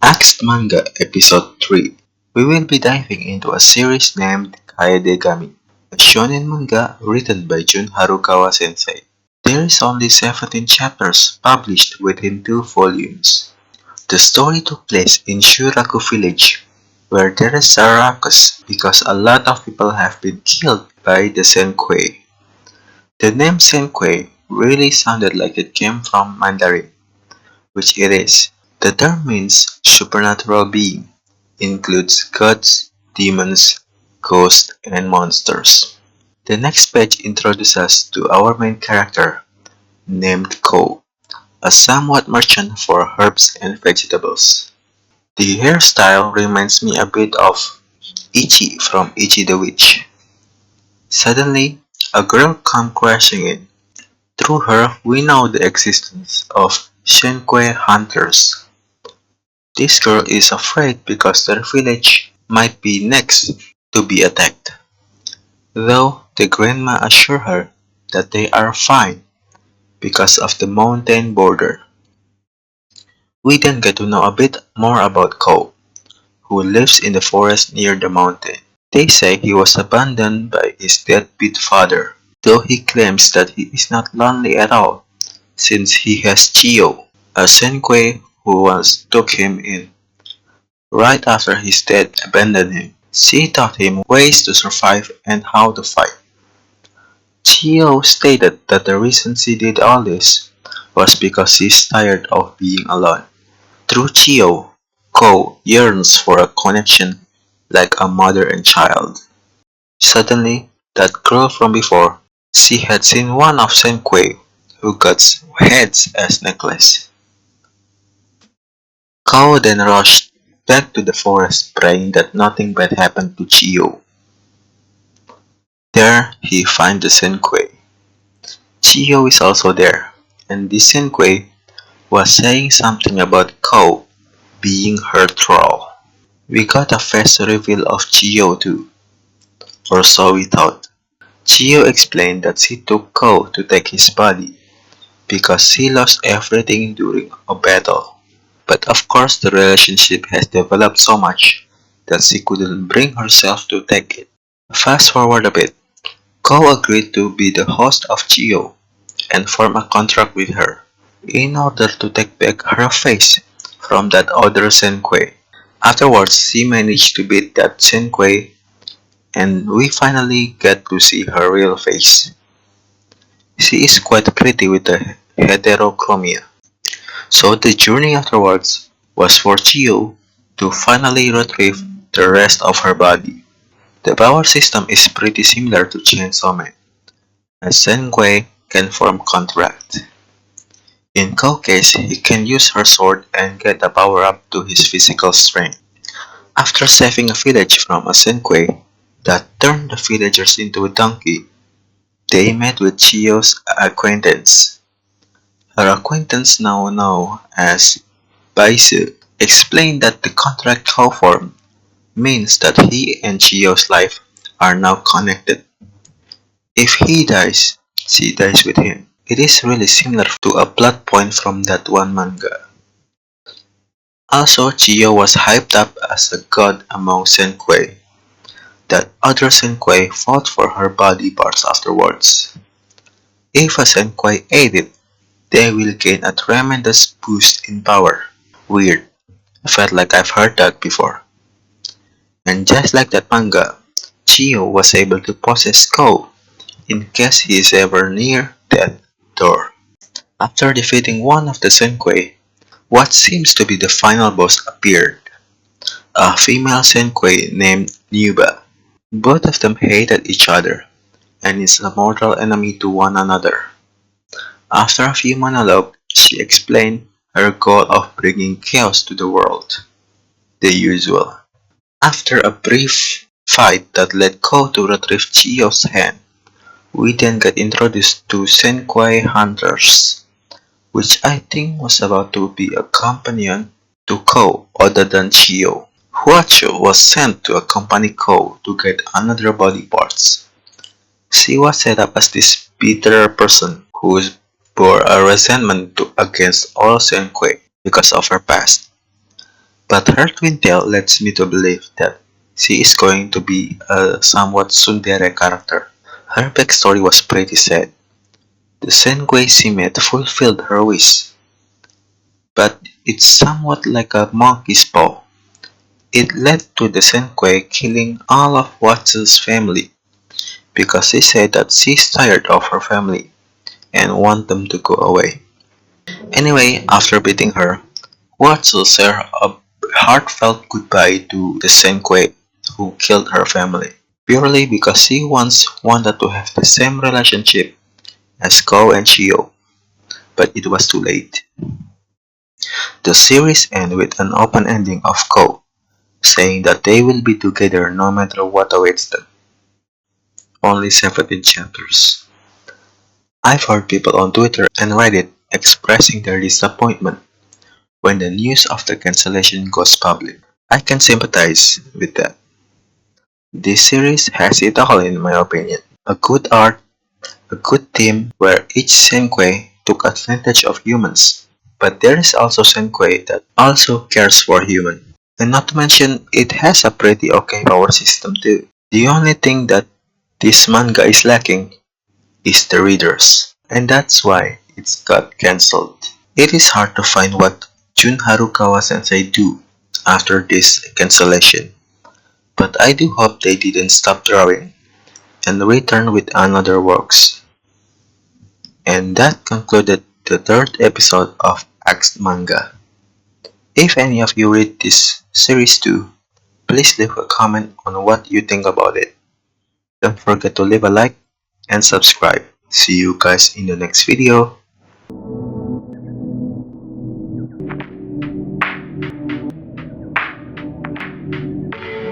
Next Manga Episode 3, we will be diving into a series named Kaedegami, a shonen manga written by Jun Harukawa sensei. There is only 17 chapters published within 2 volumes. The story took place in Shuraku village, where there is a ruckus because a lot of people have been killed by the Senkwei. The name Senkwei really sounded like it came from Mandarin, which it is. The term means supernatural being, includes gods, demons, ghosts, and monsters. The next page introduces us to our main character, named Ko, a somewhat merchant for herbs and vegetables. The hairstyle reminds me a bit of Ichi from Ichi the Witch. Suddenly, a girl comes crashing in. Through her, we know the existence of Shenkui hunters. This girl is afraid because their village might be next to be attacked, though the grandma assures her that they are fine because of the mountain border. We then get to know a bit more about Ko, who lives in the forest near the mountain. They say he was abandoned by his deadbeat father, though he claims that he is not lonely at all since he has chiyou, a senkwei who once took him in. Right after his dad abandoned him, she taught him ways to survive and how to fight. Chiyou stated that the reason she did all this was because she's tired of being alone. Through Chiyou, Ko yearns for a connection like a mother and child. Suddenly, that girl from before, she had seen one of Senkwei who got heads as necklace. Ko then rushed back to the forest praying that nothing bad happened to Chiyou. There, he finds the Senkwei. Chiyou is also there, and the Senkwei was saying something about Ko being her troll. We got a fast reveal of Chiyou too, or so we thought. Chiyou explained that she took Ko to take his body because she lost everything during a battle. But of course the relationship has developed so much that she couldn't bring herself to take it. Fast forward a bit, Ko agreed to be the host of Chiyou and form a contract with her in order to take back her face from that other Senkwei. Afterwards, she managed to beat that Senkwei and we finally get to see her real face. She is quite pretty with the heterochromia. So the journey afterwards was for Chiyou to finally retrieve the rest of her body. The power system is pretty similar to Chainsaw Man, as Senkwei can form contract. In Ko's case, he can use her sword and get a power up to his physical strength. After saving a village from a Senkwei that turned the villagers into a donkey, they met with Chiyou's acquaintance. Her acquaintance, now known as Baisu, explained that the contract Ko formed means that he and Chiyou's life are now connected. If he dies, she dies with him. It is really similar to a plot point from that one manga. Also, Chiyou was hyped up as a god among Senkwei. That other Senkwei fought for her body parts afterwards. If a Senkwei ate it, they will gain a tremendous boost in power. Weird. I felt like I've heard that before. And just like that manga, Chiyou was able to possess Ko in case he is ever near that door. After defeating one of the Senkwei, what seems to be the final boss appeared, a female Senkwei named Nuba. Both of them hated each other, and is a mortal enemy to one another. After a few monologues, she explained her goal of bringing chaos to the world, the usual. After a brief fight that led Ko to retrieve Chiyou's hand, we then get introduced to Senkwei hunters, which I think was about to be a companion to Ko other than Chiyou. Huacho was sent to accompany Ko to get another body parts. She was set up as this bitter person who bore a resentment against all Senkwei because of her past. But her twin tail leads me to believe that she is going to be a somewhat tsundere character. Her backstory was pretty sad. The Sengoku she met fulfilled her wish, but it's somewhat like a monkey's paw. It led to the Sengoku killing all of Watsu's family because he said that she's tired of her family and want them to go away. Anyway, after beating her, Watsu said a heartfelt goodbye to the Sengoku who killed her family, purely because she once wanted to have the same relationship as Ko and chiyou, but it was too late. The series ends with an open ending of Ko, saying that they will be together no matter what awaits them. Only 17 chapters. I've heard people on Twitter and Reddit expressing their disappointment when the news of the cancellation goes public. I can sympathize with that. This series has it all in my opinion. A good art, a good theme where each Sengoku took advantage of humans. But there is also Sengoku that also cares for humans. And not to mention, it has a pretty okay power system too. The only thing that this manga is lacking is the readers. And that's why it's got cancelled. It is hard to find what Jun Harukawa sensei do after this cancellation. But I do hope they didn't stop drawing and return with another works. And that concluded the third episode of Axe Manga. If any of you read this series too, please leave a comment on what you think about it. Don't forget to leave a like and subscribe. See you guys in the next video.